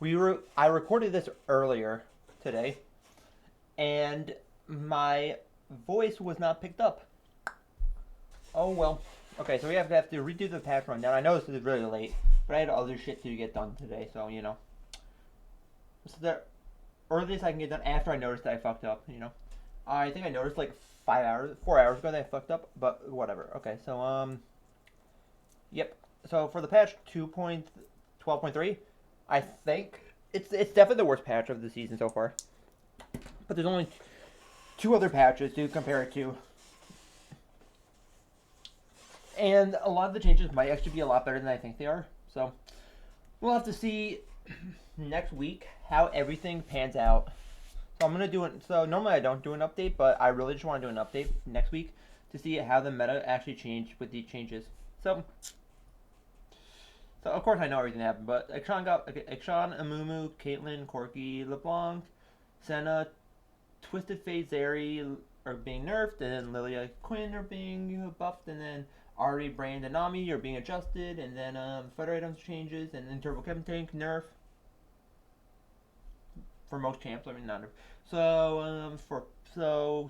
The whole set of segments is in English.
I recorded this earlier today, and my voice was not picked up. Oh well. Okay, so we have to redo the patch rundown. I know this is really late, but I had other shit to get done today, so So the earliest I can get done after I noticed that I fucked up. I think I noticed like 5 hours, 4 hours ago that I fucked up, but whatever. Okay, so yep. So for the patch 2.12.3, I think it's definitely the worst patch of the season so far. But there's only two other patches to compare it to, and a lot of the changes might actually be a lot better than I think they are. So we'll have to see next week how everything pans out. So I'm gonna do it. So normally I don't do an update, but I really just want to do an update next week to see how the meta actually changed with these changes. So, so of course I know everything happened, but Exxon, Amumu, Caitlyn, Corky, Leblanc, Senna, Twisted Fate, Zarya are being nerfed, and then Lilia Quinn are being buffed, and then Ari, Brand, and Nami are being adjusted, and then fighter items changes, and then Turbo Captain Tank nerf for most champs. I mean, not nerf. So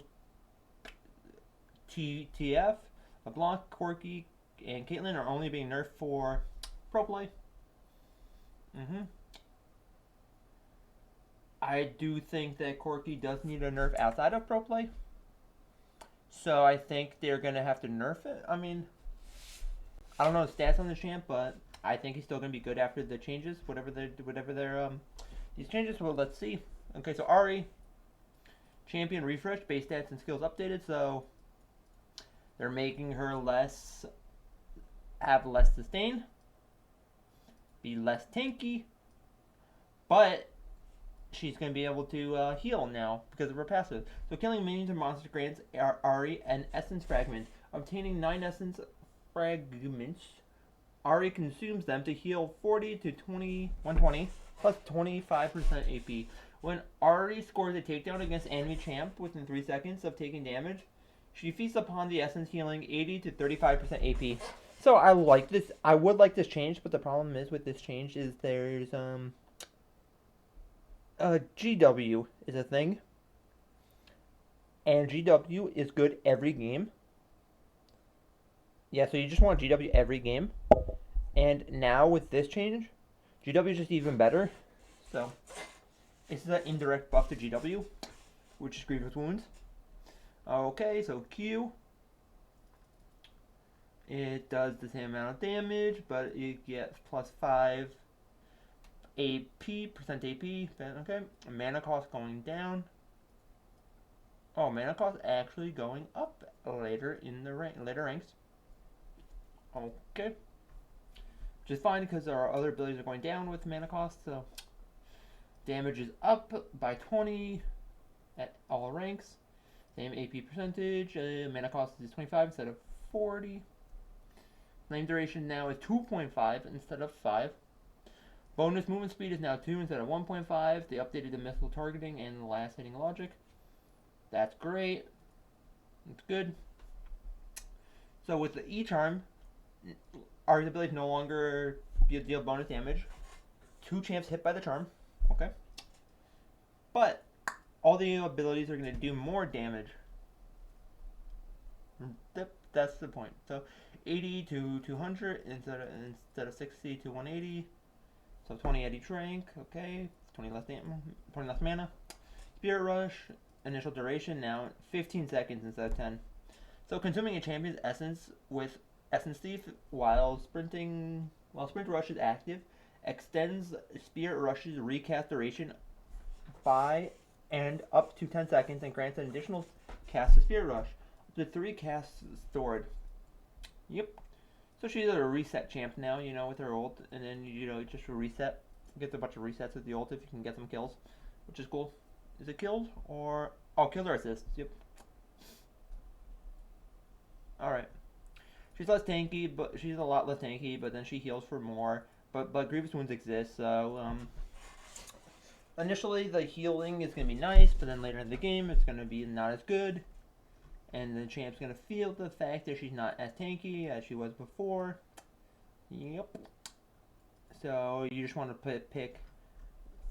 TF, LeBlanc, Corky, and Caitlyn are only being nerfed for pro play. Mm-hmm. I do think that Corky does need a nerf outside of pro play. So I think they're gonna have to nerf it. I mean, I don't know the stats on the champ, but I think he's still gonna be good after the changes, whatever they're these changes. Well, let's see. Okay, so Ari, champion refreshed, base stats and skills updated. So they're making her have less sustain, be less tanky, but she's going to be able to heal now because of her passive. So killing minions and monsters grants Ari an essence fragment. Obtaining 9 essence fragments, Ari consumes them to heal 40 to 120 plus 25% AP. When Ari scores a takedown against enemy champ within 3 seconds of taking damage, she feasts upon the essence healing 80 to 35% AP. So I like this. I would like this change, but the problem is with this change is there's GW is a thing, and GW is good every game. Yeah, so you just want GW every game, and now with this change, GW is just even better. So this is an indirect buff to GW, which is Grievous Wounds. Okay, so Q. It does the same amount of damage, but it gets plus 5 percent AP. Okay, mana cost going down. Oh, mana cost actually going up later in the later ranks. Okay, which is fine because our other abilities are going down with mana cost. So damage is up by 20 at all ranks. Same AP percentage. Mana cost is 25 instead of 40. Flame duration now is 2.5 instead of 5. Bonus movement speed is now 2 instead of 1.5. They updated the missile targeting and the last hitting logic. That's great. That's good. So with the E-Charm, Ari's ability no longer deal bonus damage. 2 champs hit by the charm. Okay. But all the abilities are going to do more damage. That's the point. So 80 to 200 instead of 60 to 180. So 20 at each rank. Okay. 20 less mana. Spirit Rush. Initial duration now 15 seconds instead of 10. So consuming a champion's essence with Essence Thief while Sprint Rush is active extends Spirit Rush's recast duration by and up to 10 seconds and grants an additional cast of Spirit Rush. Up to 3 casts stored. Yep. So she's a reset champ now, with her ult, and then, just a reset. Gets a bunch of resets with the ult if you can get some kills, which is cool. Is it killed? Or... Oh, kills or assists. Yep. Alright. She's less tanky, but she's a lot less tanky, but then she heals for more. But Grievous Wounds exist, so, initially the healing is going to be nice, but then later in the game it's going to be not as good. And the champ's going to feel the fact that she's not as tanky as she was before. Yep. So you just want to pick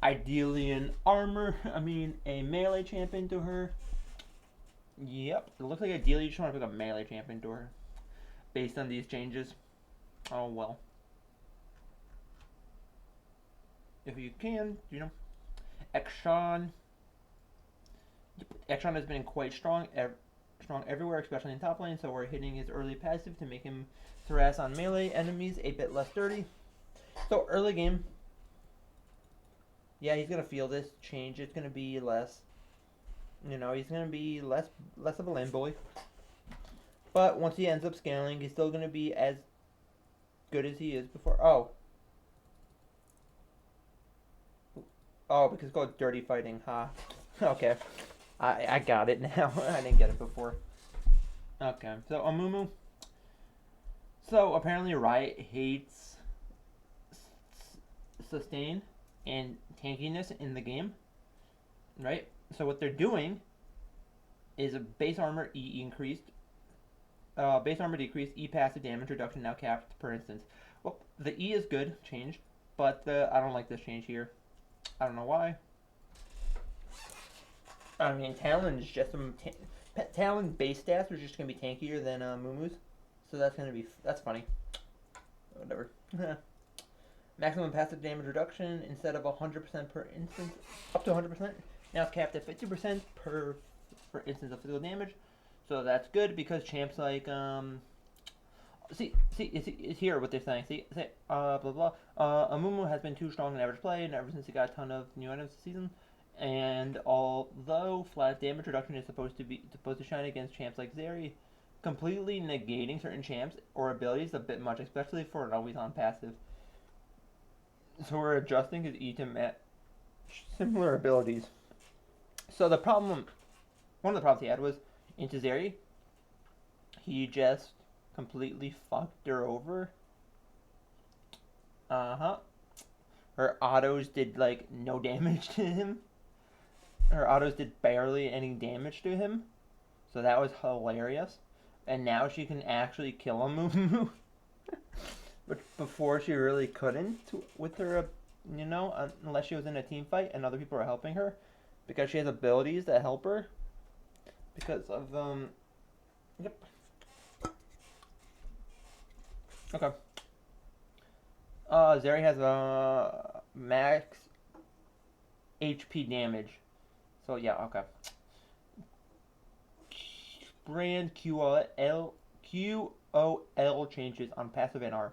Ideally an armor, a melee champion to her. Yep, it looks like ideally you just want to pick a melee champion to her. Based on these changes. Oh well. If you can, Ekshon. Ekshon has been quite strong everywhere, especially in top lane, so we're hitting his early passive to make him harass on melee enemies a bit less dirty. So early game, yeah, he's gonna feel this change. It's gonna be less, he's gonna be less of a lane bully. But once he ends up scaling, he's still gonna be as good as he is before. Oh, because it's called dirty fighting, huh? Okay. I got it now. I didn't get it before. Okay, so Amumu. So apparently Riot hates sustain and tankiness in the game, right? So what they're doing is a base armor E increased, base armor decreased, E passive damage reduction now capped per instance. Well, the E is good, changed, but I don't like this change here. I don't know why. Talon's just some Talon base stats are just gonna be tankier than Mumu's, so that's funny. Whatever. Maximum passive damage reduction instead of 100% per instance, up to 100%. Now it's capped at 50% per instance of physical damage, so that's good because champs like it's here what they're saying. Blah blah. Amumu has been too strong in average play, and ever since he got a ton of new items this season. And although flat damage reduction is supposed to shine against champs like Zarya, completely negating certain champs or abilities a bit much, especially for an always on passive. So we're adjusting his E to match similar abilities. So one of the problems he had was into Zarya, he just completely fucked her over. Her autos did like no damage to him. Her autos did barely any damage to him, so that was hilarious. And now she can actually kill Amumu, but before she really couldn't with her, unless she was in a team fight and other people are helping her, because she has abilities that help her. Because of yep. Okay. Zarya has max HP damage. So yeah, okay. Brand QOL changes on passive and R.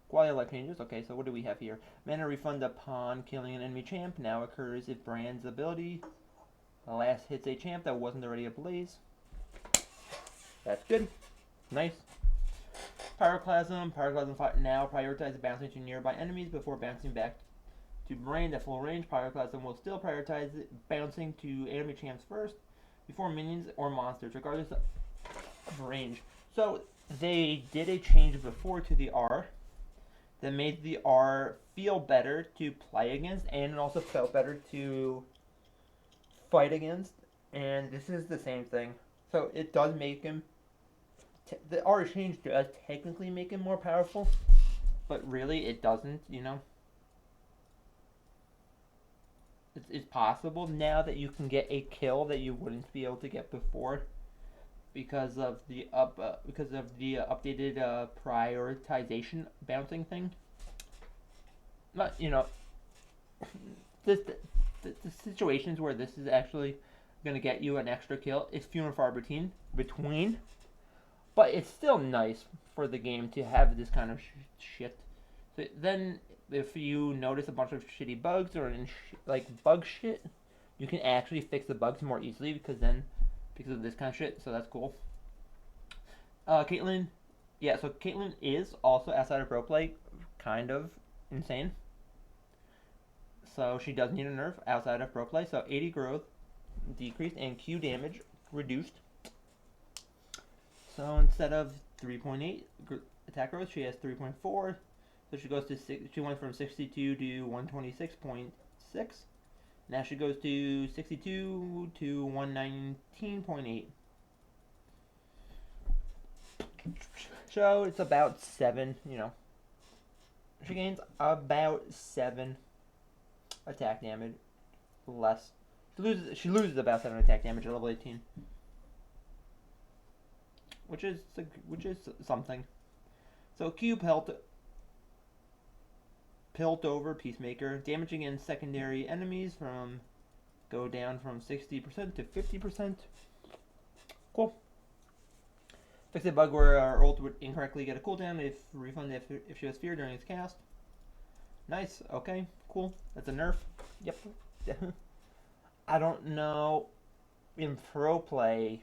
Quality of life changes. Okay, so what do we have here? Mana refund upon killing an enemy champ now occurs if Brand's ability last hits a champ that wasn't already ablaze. That's good. Nice. Pyroclasm now prioritizes bouncing to nearby enemies before bouncing back to Brand at full range. Pyroclasm will still prioritize bouncing to enemy champs first before minions or monsters, regardless of range. So they did a change before to the R that made the R feel better to play against, and it also felt better to fight against. And this is the same thing. So it does make him. The R change does technically make him more powerful, but really it doesn't. It's possible now that you can get a kill that you wouldn't be able to get before because of the updated prioritization bouncing thing. But the situations where this is actually going to get you an extra kill is few and far between, but it's still nice for the game to have this kind of shit. So then, if you notice a bunch of shitty bugs or bug shit, you can actually fix the bugs more easily because of this kind of shit. So that's cool. Caitlyn, yeah. So Caitlyn is also outside of pro play, kind of insane. So she does need a nerf outside of pro play. So 80 growth decreased and Q damage reduced. So instead of 3.8 attack growth, she has 3.4. So she went from 62 to 126.6. Now she goes to 62 to 119.8. So it's about 7, She gains about 7 attack damage. Less. She loses about 7 attack damage at level 18. Which is something. So Q Pelt over Peacemaker. Damage against secondary enemies go down from 60% to 50%. Cool. Fix a bug where our ult would incorrectly get a cooldown if she was feared during its cast. Nice. Okay. Cool. That's a nerf. Yep. I don't know in pro play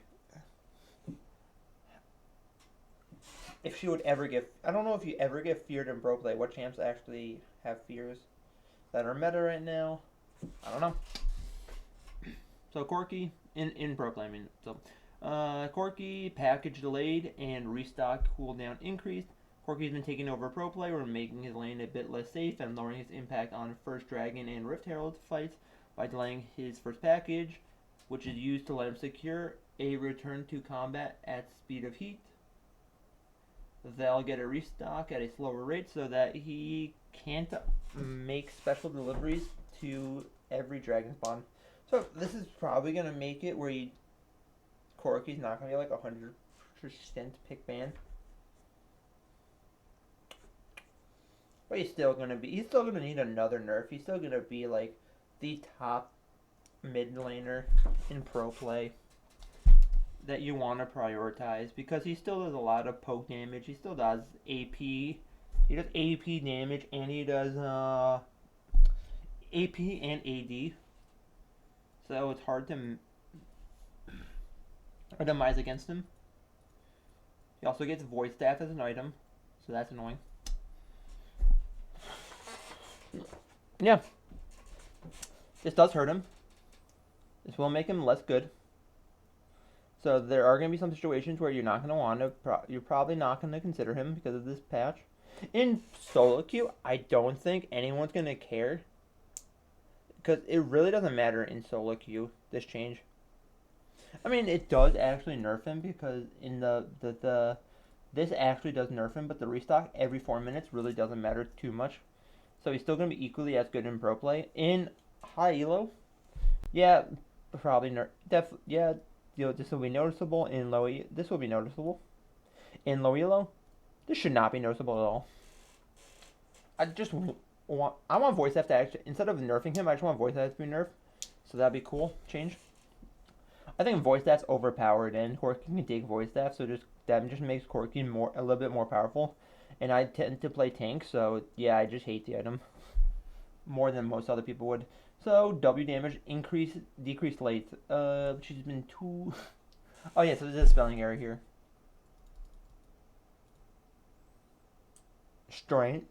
if she would ever get. I don't know if you ever get feared in pro play. What champs actually have fears that are meta right now? I don't know. So Corky in pro play. I mean, so Corky package delayed and restock cooldown increased. Corky's been taking over pro play, or making his lane a bit less safe and lowering his impact on first dragon and Rift Herald fights by delaying his first package, which is used to let him secure a return to combat at speed of heat. They'll get a restock at a slower rate so that he can't make special deliveries to every dragon spawn. So this is probably going to make it where Corky's not going to be like 100% pick ban. But he's still going to need another nerf. He's still going to be like the top mid laner in pro play that you want to prioritize, because he still does a lot of poke damage. He still does AP. He does AP damage, and he does AP and AD. So it's hard to itemize against him. He also gets Void Staff as an item, so that's annoying. Yeah. This does hurt him. This will make him less good. So there are going to be some situations where you're not going to want to, you're probably not going to consider him because of this patch. In solo queue, I don't think anyone's going to care, because it really doesn't matter in solo queue, this change. I mean, it does actually nerf him, because in this actually does nerf him, but the restock every 4 minutes really doesn't matter too much. So he's still going to be equally as good in pro play. In high elo, yeah, probably yeah, this will be noticeable. In low, this will be noticeable. In low elo, this should not be noticeable at all. I want voice staff to actually, instead of nerfing him, I just want voice staff to be nerfed. So that'd be cool. Change. I think voice staff's overpowered, and Corky can take voice staff, so that just makes Corky a little bit more powerful. And I tend to play tank, so yeah, I just hate the item more than most other people would. So W damage decreased late. She's been too. Oh yeah, so there's a spelling error here. Strength.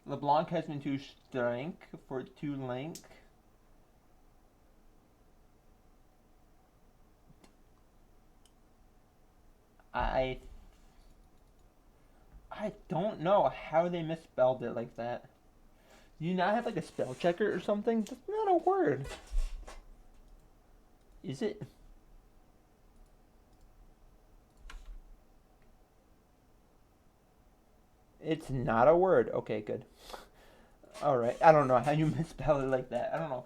Leblanc has been too strength for too length. I don't know how they misspelled it like that. Do you not have like a spell checker or something? That's not a word. Is it? It's not a word. Okay, good. Alright, I don't know how you misspell it like that. I don't know.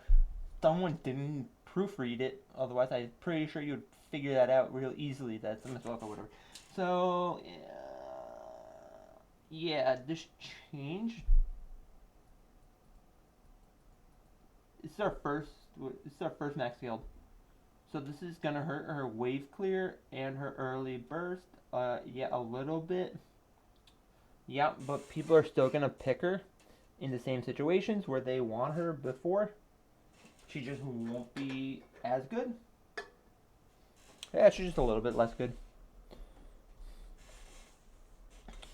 Someone didn't proofread it, otherwise I'm pretty sure you'd figure that out real easily. That's a misspell or whatever. So, yeah, this change. This is our first max field. So this is gonna hurt her wave clear and her early burst. Yeah, a little bit. Yeah, but people are still gonna pick her in the same situations where they want her before. She just won't be as good. Yeah, she's just a little bit less good.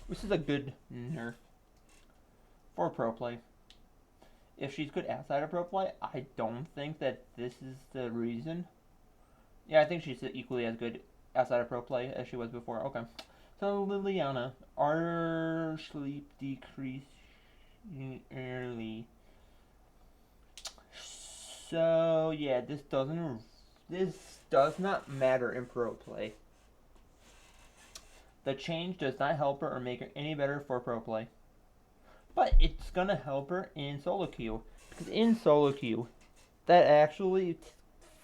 This is a good nerf for pro play. If she's good outside of pro play, I don't think that this is the reason. Yeah, I think she's equally as good outside of pro play as she was before. Okay. So Liliana, our sleep decreasing early. So yeah, this does not matter in pro play. The change does not help her or make her any better for pro play. But it's going to help her in solo queue. Because in solo queue, that actually,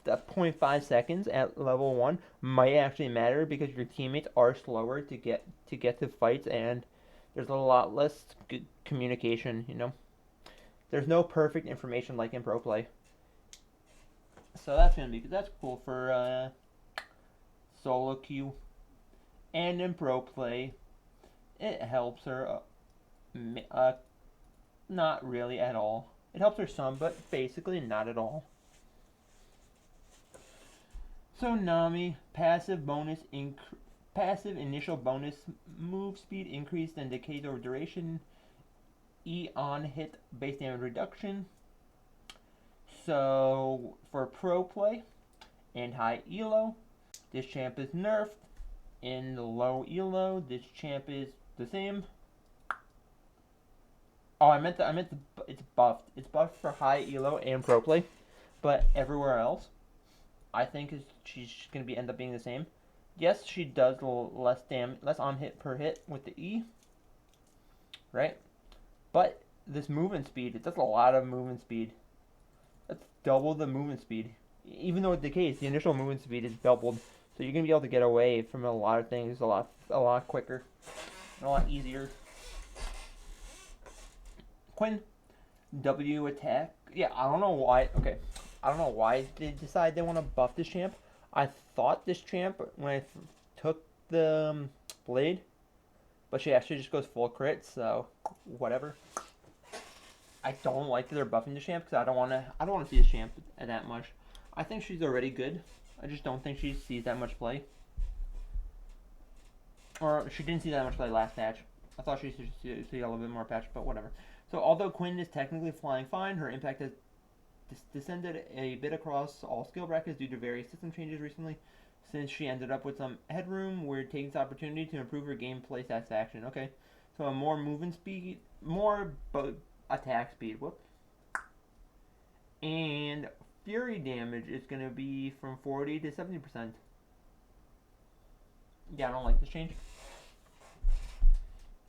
that 0.5 seconds at level 1 might actually matter because your teammates are slower to get to fights, and there's a lot less good communication, you know? There's no perfect information like in pro play. So that's cool for solo queue. And in pro play, it helps her not really at all. It helps her some, but basically not at all. So Nami, passive initial bonus move speed increased and decays over duration. E on hit base damage reduction. So for pro play and high elo, this champ is nerfed. In the low elo, this champ is the same. Oh, I meant it's buffed. It's buffed for high elo and pro play, but everywhere else, I think she's gonna end up being the same. Yes, she does less on hit per hit with the E, right? But this movement speed, it does a lot of movement speed. That's double the movement speed. Even though it decays, the initial movement speed is doubled, so you're gonna be able to get away from a lot of things a lot quicker, and a lot easier. Quinn, W attack. Yeah, I don't know why. Okay, I don't know why they decide they want to buff this champ. I thought this champ when I took the blade, but she actually just goes full crit. So whatever. I don't like that they're buffing the champ because I don't want to see this champ that much. I think she's already good. I just don't think she sees that much play. Or she didn't see that much play last patch. I thought she should see a little bit more patch, but whatever. So although Quinn is technically flying fine, her impact has descended a bit across all skill brackets due to various system changes recently. Since she ended up with some headroom, we're taking this opportunity to improve her gameplay satisfaction. Okay, so a more movement speed, more attack speed. Whoop. And fury damage is going to be from 40 to 70%. Yeah, I don't like this change.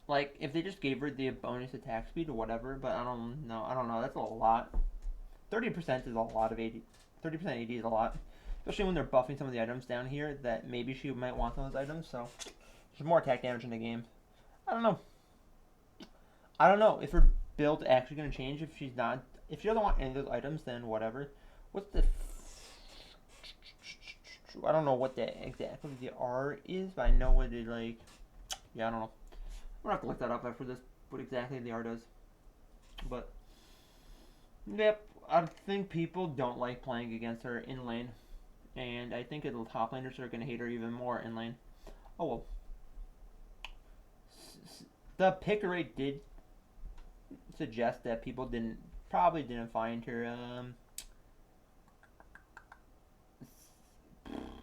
Like, if they just gave her the bonus attack speed or whatever, but I don't know, that's a lot. 30% is a lot of 80. 30% AD is a lot. Especially when they're buffing some of the items down here that maybe she might want some of those items, so there's more attack damage in the game. I don't know. I don't know if her build's actually going to change if she doesn't want any of those items, then whatever. What's the... I don't know what exactly the R is, but I know what it, like... Yeah, I don't know. We're going to have to look that up after this, what exactly the R does. But, yep, I think people don't like playing against her in lane. And I think the top laners are going to hate her even more in lane. Oh, well. The pick rate did suggest that people probably didn't find her,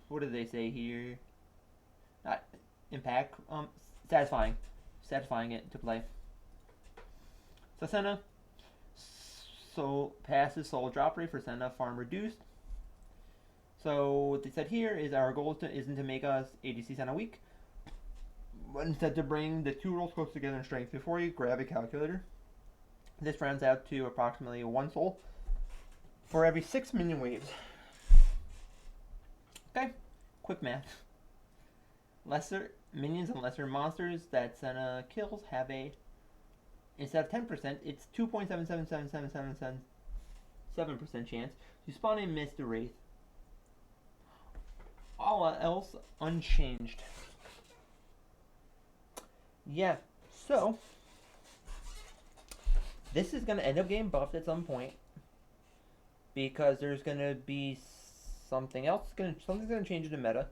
what did they say here? Not impact, satisfying it to play. So Senna, so passive soul drop rate for Senna farm reduced. So what they said here is our goal isn't to make us ADC Senna weak, but instead to bring the two roles close together in strength. Before you grab a calculator, this rounds out to approximately 1 soul for every 6 minion waves. Okay, quick math. Lesser minions and lesser monsters that Senna kills have a, instead of 10%, it's 2.7777777% chance to spawn a Mist Wraith. All else unchanged. Yeah, so this is going to end up getting buffed at some point because there's going to be something else, something's going to change in the meta,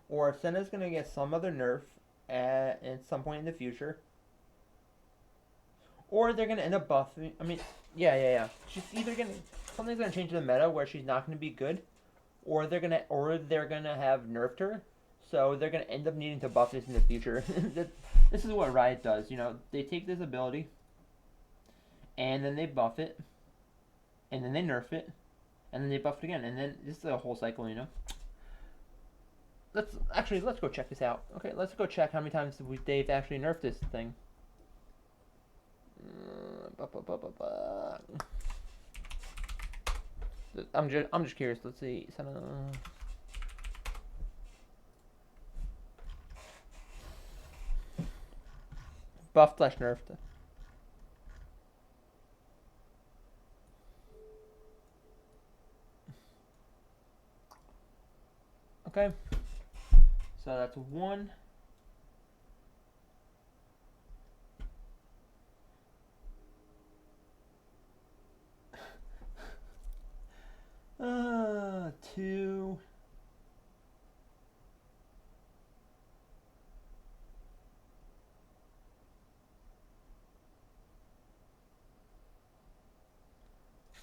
or Senna's going to get some other nerf at some point in the future, or they're going to end up buffing. I mean, yeah. She's either something's going to change in the meta where she's not going to be good, or they're going to have nerfed her, so they're going to end up needing to buff this in the future. This is what Riot does, you know. They take this ability, and then they buff it, and then they nerf it, and then they buff it again, and then this is a whole cycle, you know. let's go check this out. Okay, let's go check how many times they've actually nerfed this thing. I'm just curious. Let's see. Buff slash nerfed. Okay. So that's 1. Two.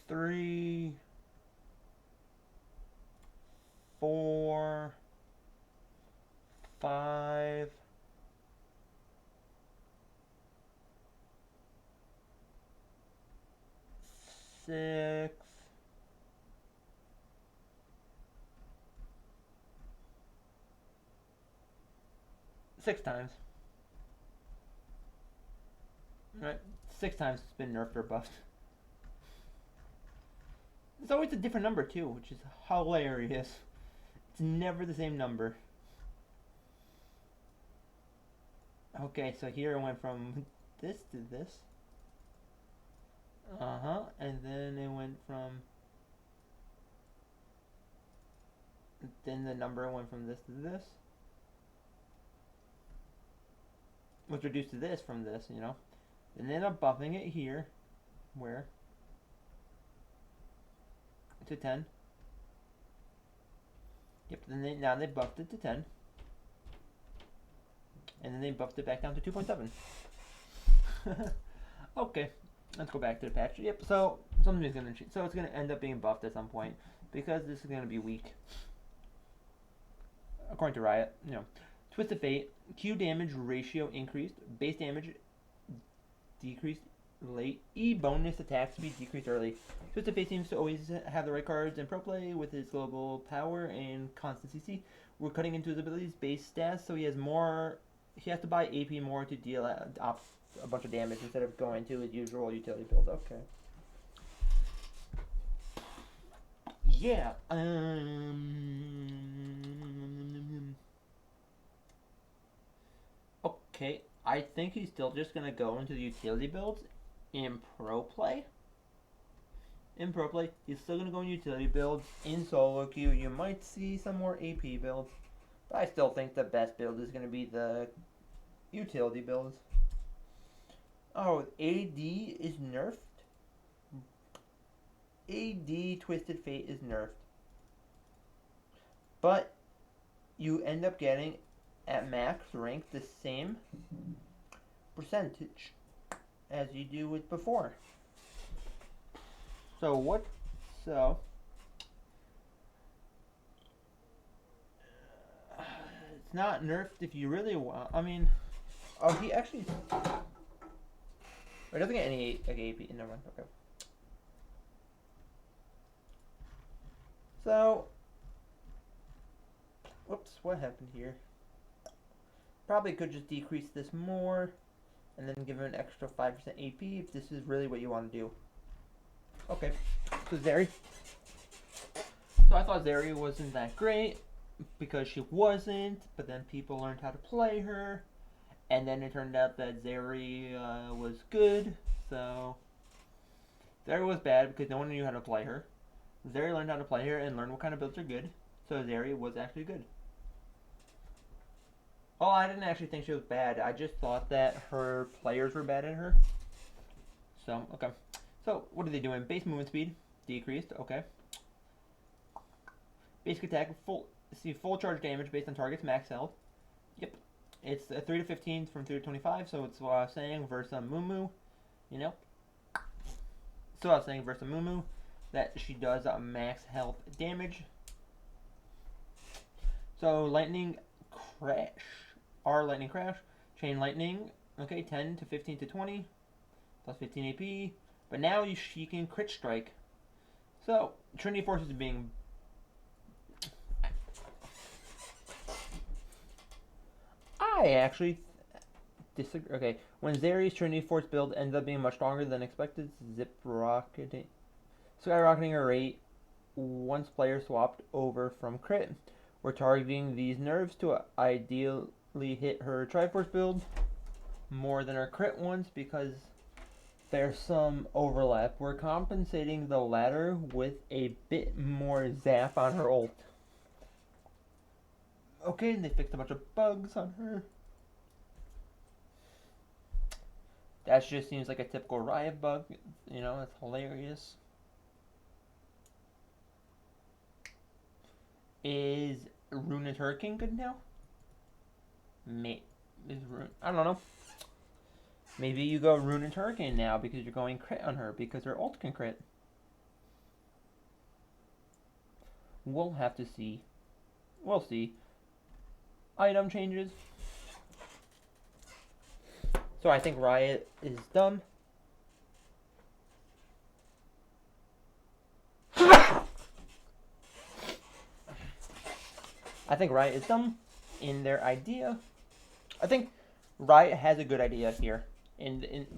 3. 4. 5. 6. 6 times. Right, 6 times it's been nerfed or buffed. It's always a different number too, which is hilarious. It's never the same number. Okay, so here it went from this to this. And then it went from... Then the number went from this to this. Was reduced to this from this, you know. And then I'm buffing it here. Where? To 10. Yep, then now they buffed it to 10. And then they buffed it back down to 2.7. Okay, let's go back to the patch. Yep, so something's gonna change. So it's gonna end up being buffed at some point because this is gonna be weak. According to Riot, you know. Twisted Fate, Q damage ratio increased, base damage decreased late, E bonus attack speed decreased early. Twisted Fate seems to always have the right cards in pro play with his global power and constant CC. We're cutting into his abilities base stats, so he has more. He has to buy AP more to deal a bunch of damage instead of going to his usual utility build. Okay. Yeah. Okay, I think he's still just gonna go into the utility builds in pro play. In pro play, he's still gonna go in utility builds. In solo queue, you might see some more AP builds, but I still think the best build is gonna be the utility builds. Oh, AD is nerfed. AD Twisted Fate is nerfed, but you end up getting at max rank the same percentage as you do with before. So what? So it's not nerfed if you really want. I mean, oh, he actually. It doesn't get any like AP. Never mind. Okay. So, whoops, what happened here? Probably could just decrease this more and then give him an extra 5% AP if this is really what you want to do. Okay, so Zarya. So I thought Zarya wasn't that great because she wasn't, but then people learned how to play her, and then it turned out that Zarya was good, so Zarya was bad because no one knew how to play her. Zarya learned how to play her and learned what kind of builds are good, so Zarya was actually good. Oh, I didn't actually think she was bad. I just thought that her players were bad at her. So, okay. So, what are they doing? Base movement speed decreased. Okay. Basic attack full charge damage based on target's max health. Yep. It's 3 to 15 from 3 to 25. So it's what I was saying versus Amumu. You know. So I was saying versus Amumu that she does max health damage. So lightning crash. Lightning crash. Chain lightning. Okay, 10 to 15 to 20. Plus 15 AP. But now she can crit strike. So Trinity Force is being I actually disagree. Okay, when Zarya's Trinity Force build ended up being much stronger than expected, skyrocketing her rate once players swapped over from crit. We're targeting these nerfs to ideally hit her Triforce build more than her crit ones because there's some overlap. We're compensating the latter with a bit more zap on her ult. Okay, and they fixed a bunch of bugs on her. That just seems like a typical Riot bug. You know, it's hilarious. Is Runa's Hurricane good now? I don't know. Maybe you go Runa's Hurricane now because you're going crit on her because her ult can crit. We'll have to see. We'll see. Item changes. So I think Riot is done. I think Riot is dumb in their idea. I think Riot has a good idea here,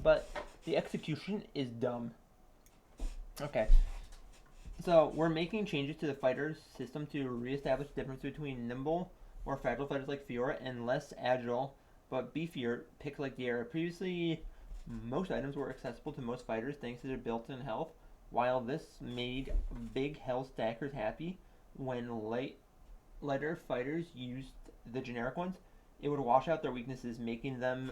but the execution is dumb. Okay. So we're making changes to the fighter's system to reestablish the difference between nimble, more fragile fighters like Fiora and less agile but beefier picks like Zarya. Previously, most items were accessible to most fighters thanks to their built-in health. While this made big health stackers happy, when lighter fighters used the generic ones, it would wash out their weaknesses, making them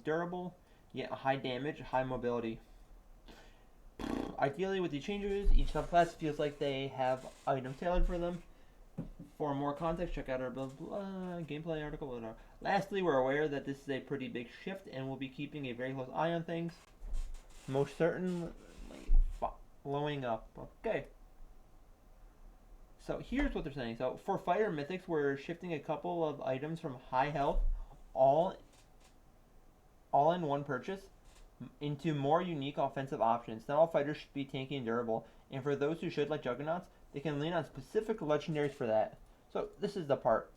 durable, yet high damage, high mobility. Ideally, with these changes, each subclass feels like they have items tailored for them. For more context, check out our gameplay article. Lastly, we're aware that this is a pretty big shift, and we'll be keeping a very close eye on things. Most certainly following up. Okay. So here's what they're saying. So for fighter mythics, we're shifting a couple of items from high health, all in one purchase, into more unique offensive options. Not all fighters should be tanky and durable, and for those who should, like Juggernauts, they can lean on specific legendaries for that. So this is the part,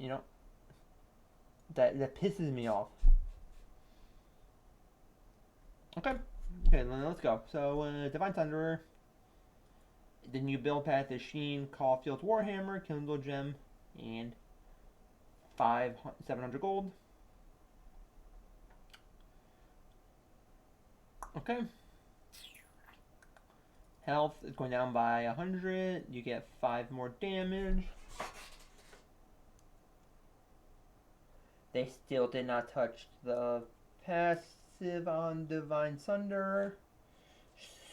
that pisses me off. Okay, then let's go. So Divine Thunderer, the new build path is Sheen, Caulfield's Warhammer, Kindle Gem, and 700 gold. Okay. Health is going down by 100. You get 5 more damage. They still did not touch the passive on Divine Thunder.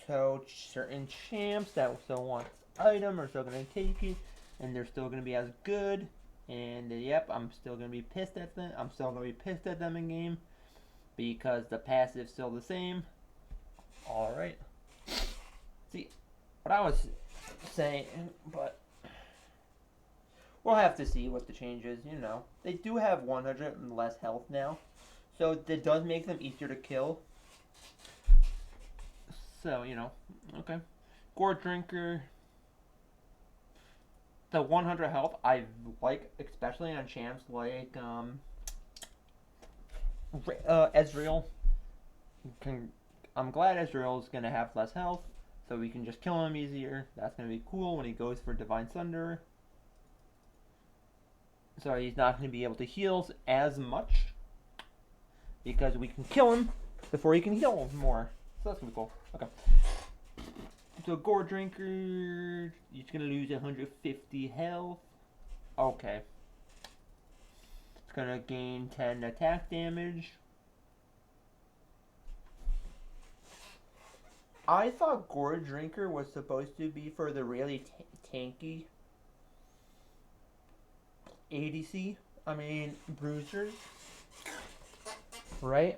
So certain champs that still want item are still going to take it. And they're still going to be as good. And yep, I'm still going to be pissed at them. I'm still going to be pissed at them in game. Because the passive's still the same. Alright. See, what I was saying, but we'll have to see what the change is, They do have 100 and less health now, so that does make them easier to kill. So, okay. Gore Drinker. The 100 health I like, especially on champs like Ezreal. I'm glad Ezreal's going to have less health, so we can just kill him easier. That's going to be cool when he goes for Divine Thunder. So he's not going to be able to heal as much, because we can kill him before he can heal more. So that's going to be cool. Okay. So Gore Drinker, he's going to lose 150 health. Okay. It's going to gain 10 attack damage. I thought Gore Drinker was supposed to be for the really tanky ADC. I mean, bruisers. Right?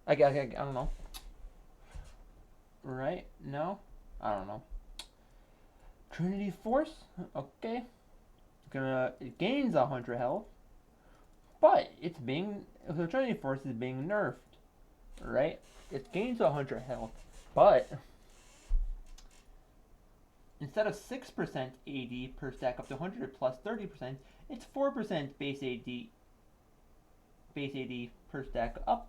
I don't know. Right? No? I don't know. Trinity Force? Okay. It gains 100 health. But the Trinity Force is being nerfed. Right? It gains 100 health, but instead of 6% AD per stack up to 100 plus 30%, It's 4% base AD per stack, up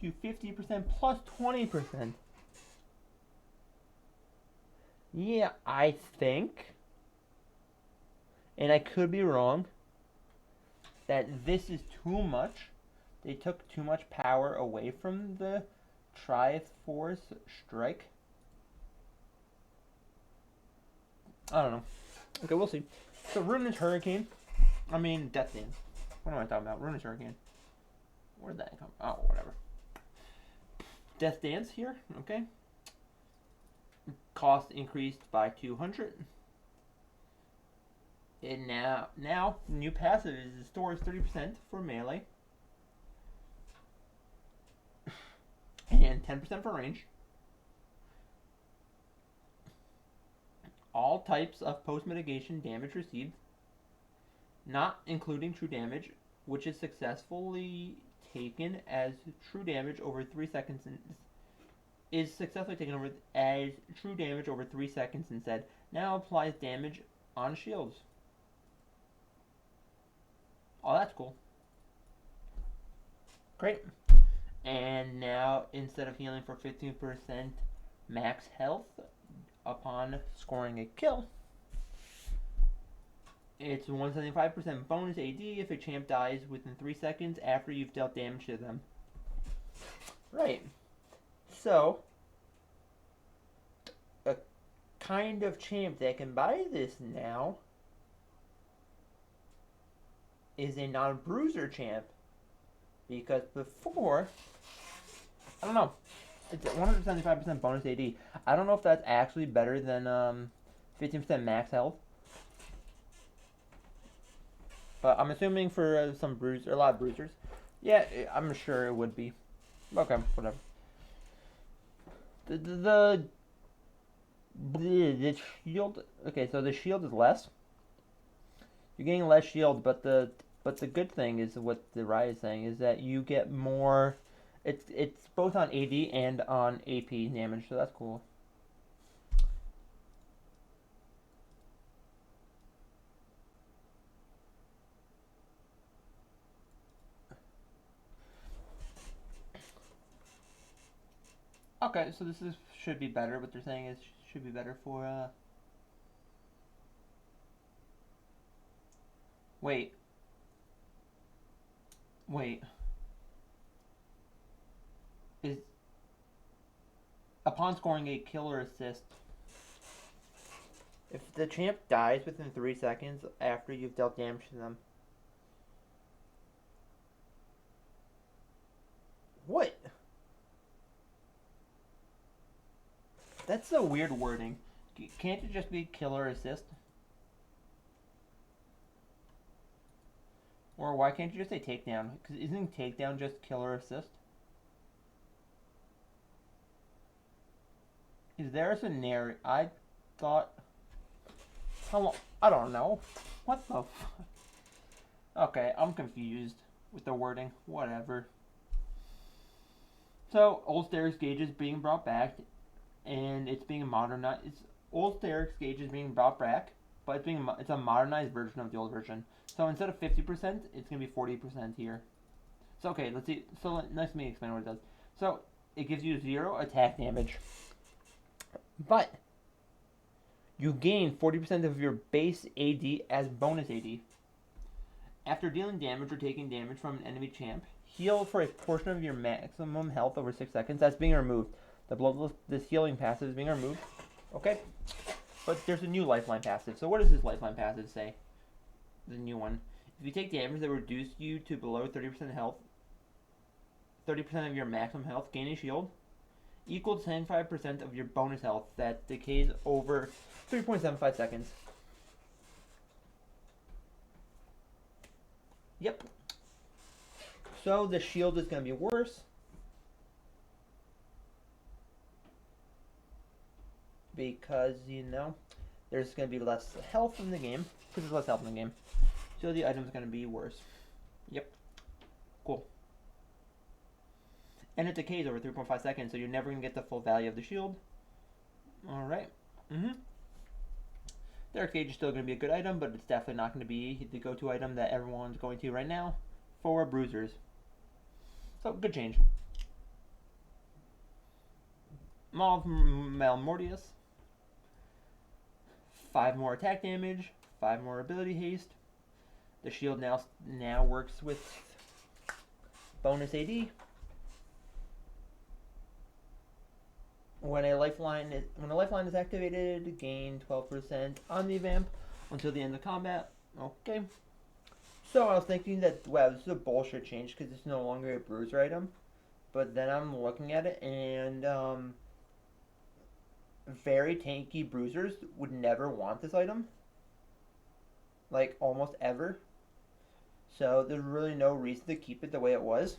to 50% plus 20%. Yeah, I think, and I could be wrong, that this is too much. They took too much power away from the Triforce strike. I don't know. Okay, we'll see. So Ruinous Hurricane. I mean, Death Dance. What am I talking about? Ruinous Hurricane. Where'd that come? Oh, whatever. Death Dance here. Okay. Cost increased by 200. And now new passive is stores 30% for melee and 10% for range. All types of post mitigation damage received, not including true damage, which is successfully taken as true damage over 3 seconds is successfully taken over as true damage over 3 seconds instead. Now applies damage on shields. Oh, that's cool. Great. And now, instead of healing for 15% max health upon scoring a kill, it's 175% bonus AD if a champ dies within 3 seconds after you've dealt damage to them. Right. So, a kind of champ that can buy this now is a non-bruiser champ, because before, I don't know, it's 175% bonus AD. I don't know if that's actually better than 15% max health, but I'm assuming for a lot of bruisers, yeah, I'm sure it would be. Okay, whatever. The shield. Okay, so the shield is less. You're getting less shield, but the good thing is what the Riot is saying is that you get more. It's both on AD and on AP damage, so that's cool. Okay, so this should be better. What they're saying is should be better for Wait. Is upon scoring a kill or assist, if the champ dies within 3 seconds after you've dealt damage to them. What? That's a weird wording. Can't it just be kill or assist? Or why can't you just say takedown? Because isn't takedown just kill or assist? Is there a scenario? I thought. How long? I don't know. What the fuck? Okay, I'm confused with the wording. Whatever. So, Old Sterix Gauge is being brought back, and it's being modernized. Old Sterix Gauge is being brought back, but it's a modernized version of the old version. So instead of 50%, it's gonna be 40% here. So okay, let's see. So let me explain what it does. So it gives you 0 attack damage, but you gain 40% of your base AD as bonus AD. After dealing damage or taking damage from an enemy champ, heal for a portion of your maximum health over 6 seconds. That's being removed. This healing passive is being removed. Okay? But there's a new Lifeline Passage. So what does this Lifeline Passage say? The new one. If you take damage that reduces you to below 30% health, 30% of your maximum health, gain a shield, equal to 75% of your bonus health that decays over 3.75 seconds. Yep. So the shield is going to be worse. Because, there's going to be less health in the game. Because there's less health in the game. So the item's going to be worse. Yep. Cool. And it decays over 3.5 seconds, so you're never going to get the full value of the shield. Alright. Derek Gage is still going to be a good item, but it's definitely not going to be the go-to item that everyone's going to right now for bruisers. So, good change. Malmortius. 5 more attack damage, 5 more ability haste. The shield now works with bonus AD. When a lifeline is activated, gain 12% on the vamp until the end of combat. Okay. So I was thinking that, wow, this is a bullshit change because it's no longer a bruiser item. But then I'm looking at it and very tanky bruisers would never want this item. Like, almost ever. So there's really no reason to keep it the way it was.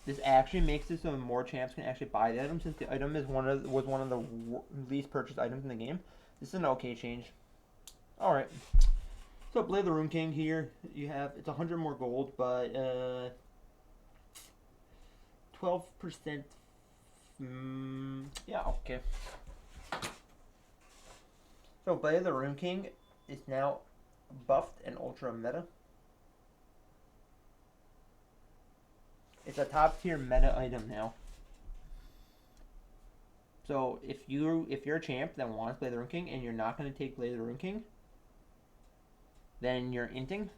This actually makes it so more champs can actually buy the item, since the item was one of the least purchased items in the game. This is an okay change. Alright. So Blade of the Rune King here, it's 100 more gold, but 12%. Yeah, okay. So Blade of the Rune King is now buffed and ultra meta. It's a top tier meta item now. So if you're a champ that wants Blade of the Rune King and you're not going to take Blade of the Rune King, then you're inting,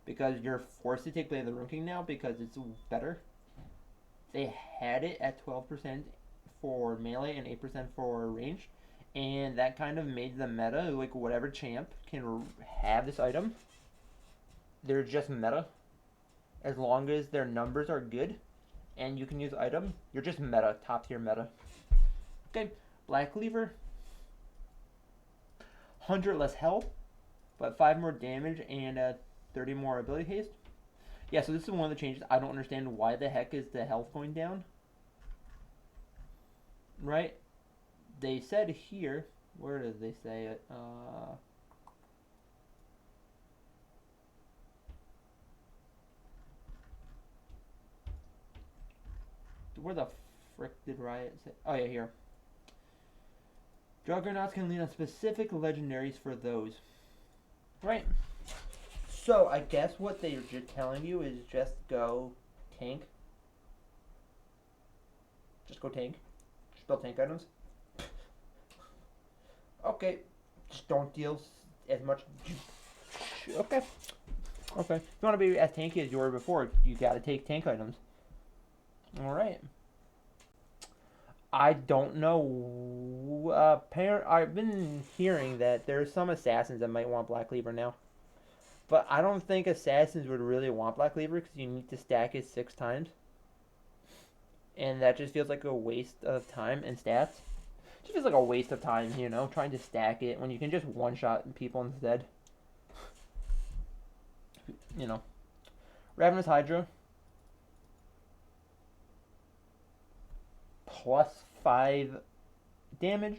because you're forced to take Blade of the Rune King now because it's better. They had it at 12% for melee and 8% for range, and that kind of made the meta, like whatever champ can have this item, they're just meta. As long as their numbers are good and you can use item, you're just meta, top tier meta. Okay, Black Cleaver. 100 less health, but 5 more damage and 30 more ability haste. Yeah, so this is one of the changes. I don't understand why the heck is the health going down. Right? They said here, where did they say it? Where the frick did Riot say? Oh yeah, here. Juggernauts can lean on specific legendaries for those. Right. So I guess what they're just telling you is just go tank. Just go tank. Just build tank items. Okay. Just don't deal as much. Okay. Okay. If you want to be as tanky as you were before, you gotta take tank items. Alright. I don't know. I've been hearing that there's some assassins that might want Black Cleaver now. But I don't think assassins would really want Black Cleaver because you need to stack it 6 times. And that just feels like a waste of time and stats. It just feels like a waste of time, you know, trying to stack it when you can just one-shot people instead. You know. Ravenous Hydra. Plus 5 damage.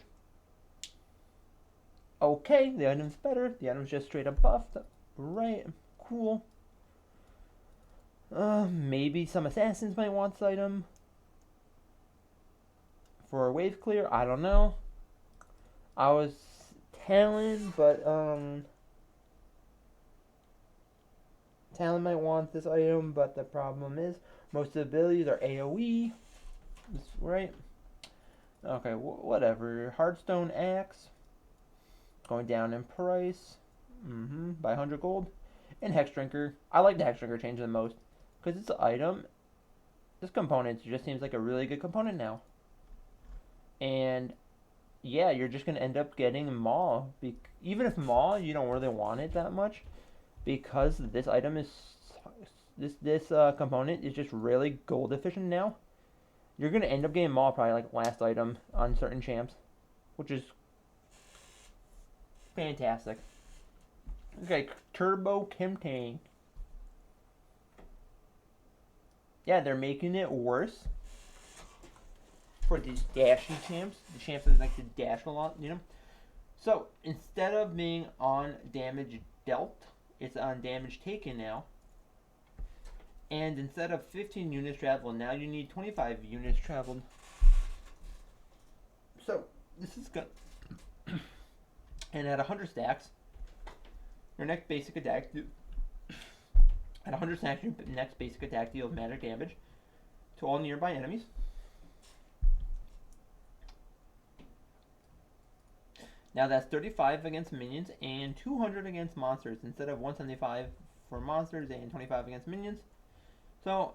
Okay, the item's better. The item's just straight up buffed. Right, cool. Maybe some assassins might want this item. For a wave clear, I don't know. I was Talon, but Talon might want this item, but the problem is most of the abilities are AoE. Right? Okay, whatever. Heartstone Axe. Going down in price. By 100 gold. And Hex Drinker. I like the Hex Drinker change the most. Because it's an item. This component just seems like a really good component now. And yeah, you're just going to end up getting Maw. Even if Maw, you don't really want it that much. Because this item is... This component is just really gold efficient now. You're going to end up getting Maw probably like last item on certain champs. Which is fantastic. Okay, Turbo Kimtank. Yeah, they're making it worse for these dashy champs. The champs that like to dash a lot, you know. So, instead of being on damage dealt, it's on damage taken now. And instead of 15 units traveled, now you need 25 units traveled. So, this is good. And at 100 stacks, your next basic attack at 100 stacks, your next basic attack deals magic damage to all nearby enemies. Now that's 35 against minions and 200 against monsters instead of 175 for monsters and 25 against minions. So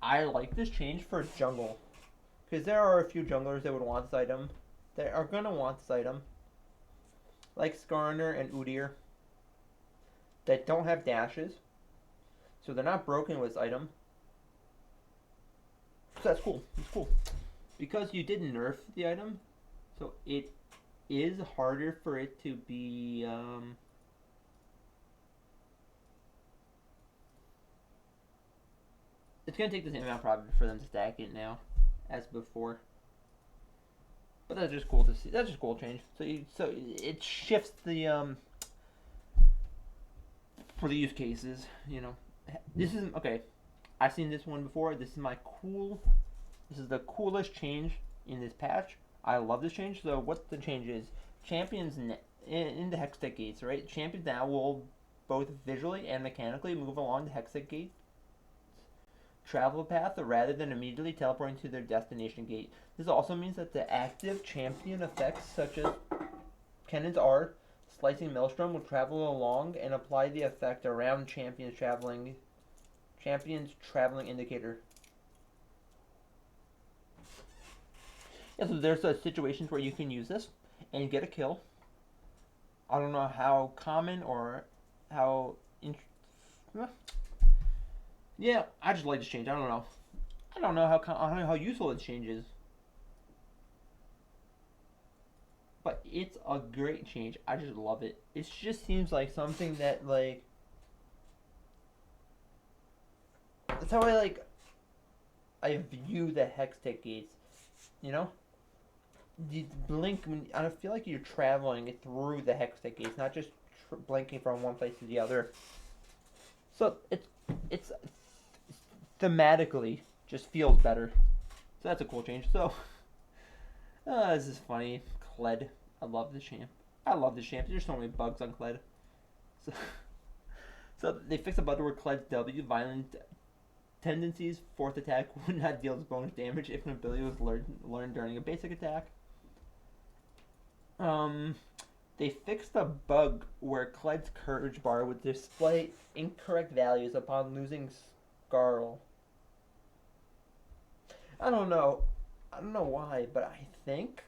I like this change for jungle, because there are a few junglers that would want this item. They are gonna want this item, like Skarner and Udyr, that don't have dashes, so they're not broken with this item. So that's cool. It's cool because you did nerf the item, so it is harder for it to be it's gonna take the same amount probably for them to stack it now as before. But that's just cool to see. That's just cool change. So it shifts the for the use cases. You know, this is okay. I've seen this one before. This is This is the coolest change in this patch. I love this change. So what the change is, champions in the Hextech gates, right? Champions now will both visually and mechanically move along the Hextech gate travel path rather than immediately teleporting to their destination gate. This also means that the active champion effects such as Cannon's R, Slicing Maelstrom will travel along and apply the effect around champions traveling indicator. Yeah, so there's situations where you can use this and get a kill. I don't know how common or how yeah, I just like this change. I don't know. I don't know how useful this change is. But it's a great change. I just love it. It just seems like something that, like, that's how I view the Hextech gates. You know? You blink, I feel like you're traveling through the Hextech gates, not just blinking from one place to the other. So it's thematically just feels better. So that's a cool change. So this is funny. Kled. I love this champ. There's so many bugs on Kled. So they fixed a button where Kled's W, violent tendencies, fourth attack would not deal bonus damage if an ability was learned during a basic attack. They fixed a bug where Kled's courage bar would display incorrect values upon losing Skarl. I don't know why, but I think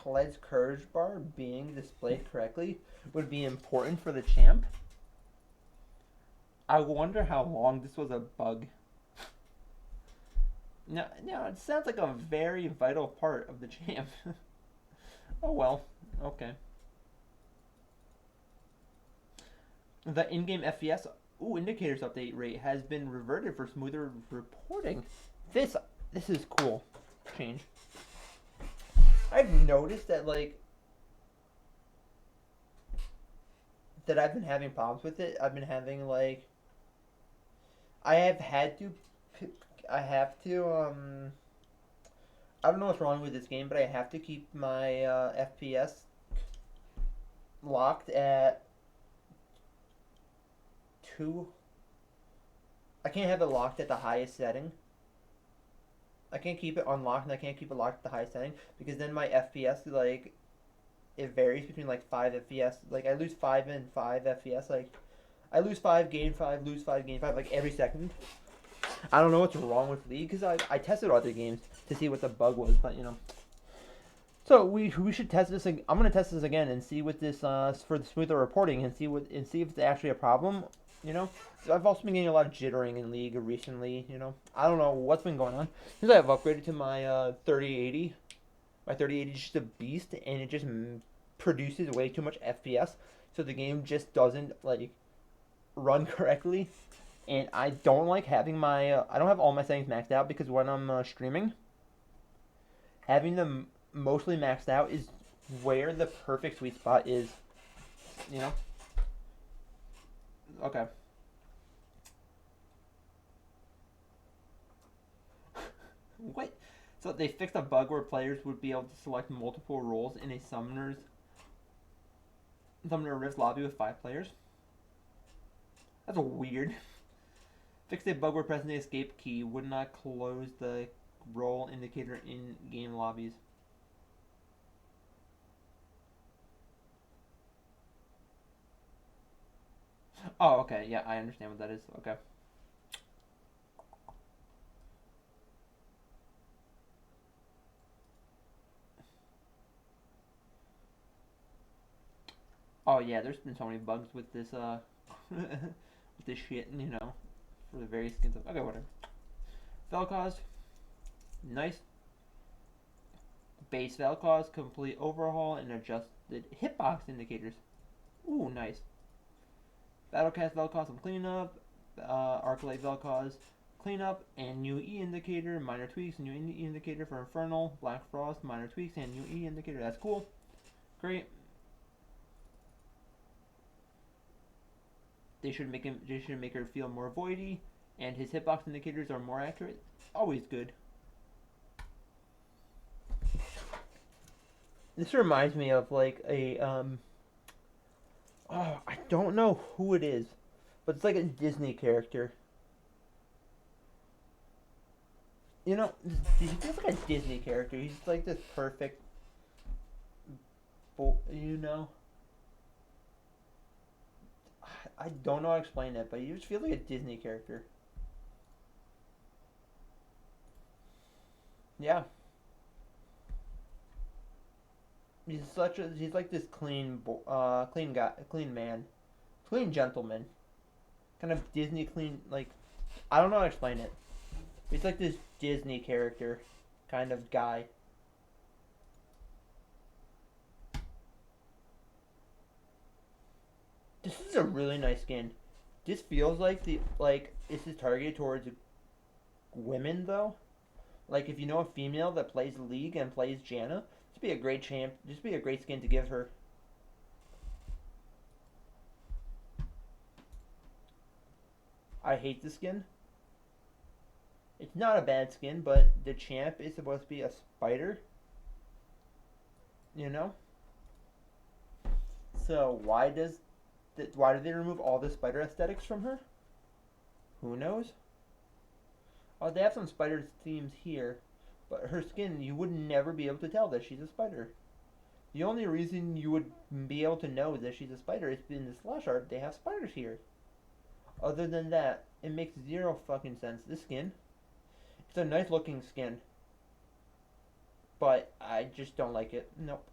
Kled's courage bar being displayed correctly would be important for the champ. I wonder how long this was a bug. Now it sounds like a very vital part of the champ. Oh well, okay. The in-game FPS indicators update rate has been reverted for smoother reporting. This is cool change. I've noticed that that I've been having problems with it. I've been having I don't know what's wrong with this game, but I have to keep my FPS locked at 2. I can't have it locked at the highest setting. I can't keep it unlocked and I can't keep it locked at the highest setting because then my FPS it varies between 5 FPS. I lose 5 and 5 FPS. I lose 5, gain 5, lose 5, gain 5 every second. I don't know what's wrong with League because I tested other games to see what the bug was, but So we should test this. I'm gonna test this again and see what this for the smoother reporting and see if it's actually a problem. I've also been getting a lot of jittering in League recently. I don't know what's been going on because I've upgraded to my 3080. My 3080 is just a beast, and it just produces way too much FPS, so the game just doesn't run correctly. And I don't like having my I don't have all my settings maxed out because when I'm streaming, having them mostly maxed out is where the perfect sweet spot is. Okay. What? So they fixed a bug where players would be able to select multiple roles in a summoner's Summon a Rift lobby with 5 players. That's weird. Fix a bug where pressing the escape key would not close the roll indicator in game lobbies. Oh, okay. Yeah, I understand what that is. Okay. Oh yeah, there's been so many bugs with this with this shit, you know, for the various skins. Okay, whatever. Vel'Koz, nice. Base Vel'Koz, complete overhaul and adjusted hitbox indicators. Ooh, nice. Battlecast Vel'Koz, some cleanup. Arclight Vel'Koz, cleanup and new E indicator, minor tweaks, new E indicator for Infernal, Black Frost, minor tweaks and new E indicator. That's cool. Great. They should make her feel more voidy, and his hitbox indicators are more accurate. Always good. This reminds me of like a oh, I don't know who it is, but it's like a Disney character. You know, he feels like a Disney character. He's like this perfect, you know. I don't know how to explain it, but he just feels like a Disney character. Yeah. He's like this clean clean guy, clean man, clean gentleman, kind of Disney clean, like, I don't know how to explain it. He's like this Disney character kind of guy. This is a really nice skin. This feels like this is targeted towards women though. Like if you know a female that plays League and plays Janna, this would be a great champ. This would be a great skin to give her. I hate the skin. It's not a bad skin, but the champ is supposed to be a spider. You know? So why did they remove all the spider aesthetics from her? Who knows? Oh, they have some spider themes here, but her skin, you would never be able to tell that she's a spider. The only reason you would be able to know that she's a spider is in the slash art. They have spiders here. Other than that, it makes zero fucking sense. This skin, it's a nice looking skin, but I just don't like it. Nope.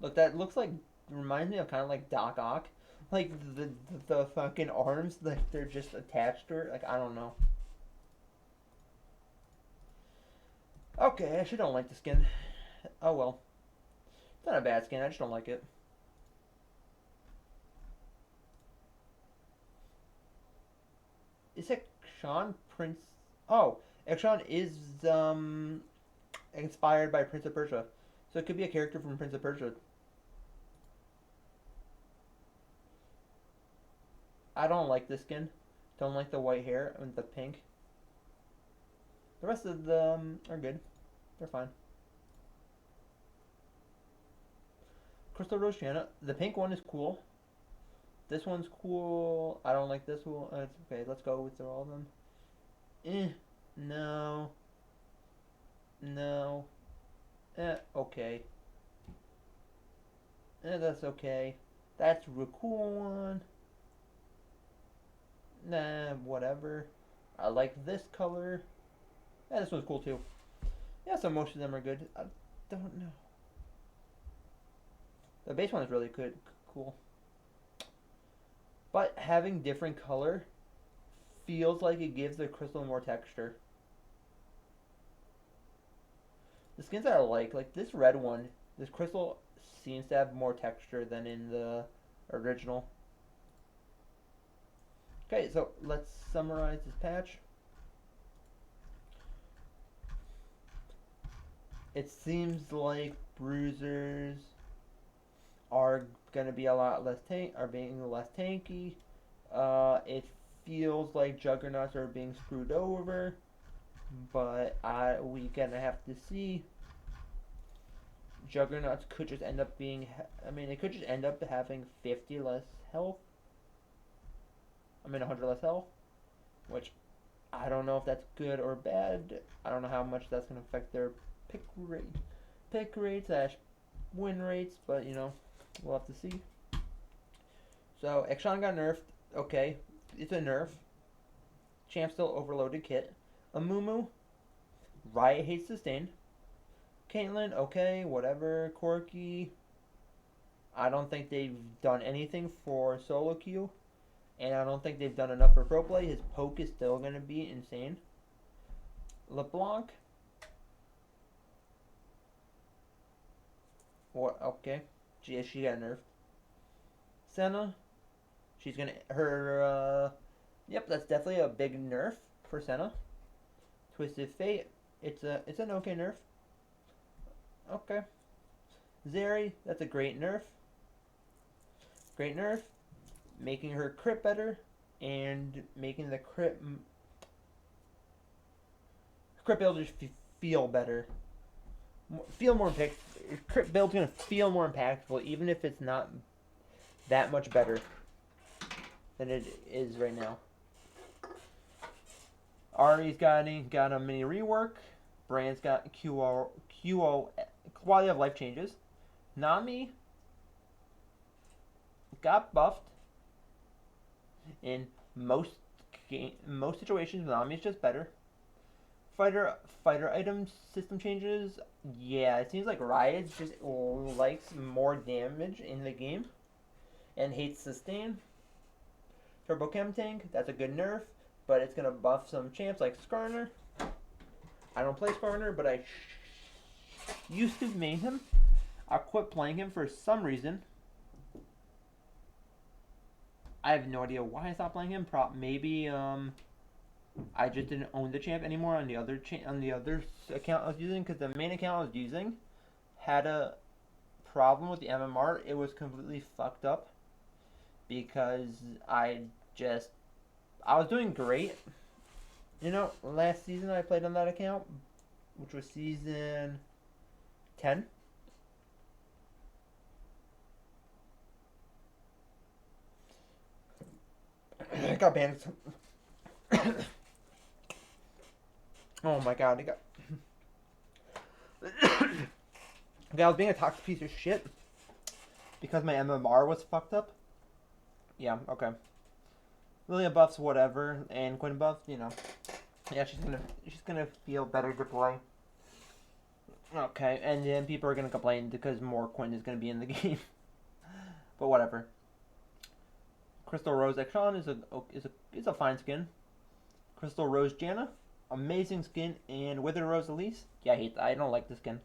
Look, that looks like, reminds me of kind of like Doc Ock. Like the fucking arms, like they're just attached to her. Like, I don't know. Okay, I actually don't like the skin. Oh well. It's not a bad skin, I just don't like it. Is it Sean Prince? Oh, Ekshon is inspired by Prince of Persia, so it could be a character from Prince of Persia. I don't like this skin. Don't like the white hair and the pink. The rest of them are good. They're fine. Crystal Rose Janna. The pink one is cool. This one's cool. I don't like this one. It's okay. Let's go with all of them. No. No. Okay. That's okay. That's a cool one. Nah, whatever. I like this color. Yeah, this one's cool too. Yeah, so most of them are good. I don't know. The base one is really good, cool. But having different color feels like it gives the crystal more texture. The skins that I like this red one, this crystal seems to have more texture than in the original. Okay, so let's summarize this patch. It seems like bruisers are gonna be a lot less being less tanky. It feels like juggernauts are being screwed over, but we gonna have to see. Juggernauts could just end up being, I mean, it could just end up having 50 less health. 100 less health, which I don't know if that's good or bad. I don't know how much that's going to affect their pick rate / win rates, but we'll have to see. So Ekshon got nerfed. Okay, it's a nerf. Champ still overloaded kit. Amumu, Riot hates sustain. Caitlyn, okay, whatever. Corky, I don't think they've done anything for solo queue, and I don't think they've done enough for pro play. His poke is still going to be insane. Leblanc, what? Okay, she got nerfed. Senna, she's gonna yep, that's definitely a big nerf for Senna. Twisted Fate, it's an okay nerf. Okay. Zarya, that's a great nerf. Great nerf. Making her crit better and making the crit build just feel better. Feel more impactful. Crit build's gonna feel more impactful even if it's not that much better than it is right now. Ari's got a mini rework. Brand's got QO quality of life changes. Nami got buffed. In most situations, Nami's just better. Fighter item system changes. Yeah, it seems like Riot just likes more damage in the game and hates sustain. Turbo Chem Tank, that's a good nerf, but it's gonna buff some champs like Skarner. I don't play Skarner, but I used to main him. I quit playing him for some reason. I have no idea why I stopped playing him. Maybe I just didn't own the champ anymore on the other account I was using, because the main account I was using had a problem with the MMR. It was completely fucked up because I was doing great. Last season I played on that account, which was season 10. I got banned. Oh my god, okay, I was being a toxic piece of shit because my MMR was fucked up. Yeah, okay. Lilia buffs whatever, and Quinn buffs, yeah, she's gonna feel better to play. Okay, and then people are gonna complain because more Quinn is gonna be in the game. But whatever. Crystal Rose Ekshon is a fine skin. Crystal Rose Janna, amazing skin, and Wither Rose Elise. Yeah, I don't like this skin.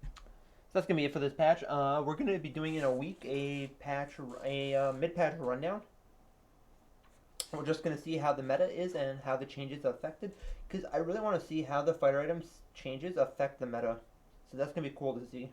So that's gonna be it for this patch. We're gonna be doing in a week a mid-patch rundown. We're just gonna see how the meta is and how the changes affected, because I really want to see how the fighter items changes affect the meta. So that's gonna be cool to see.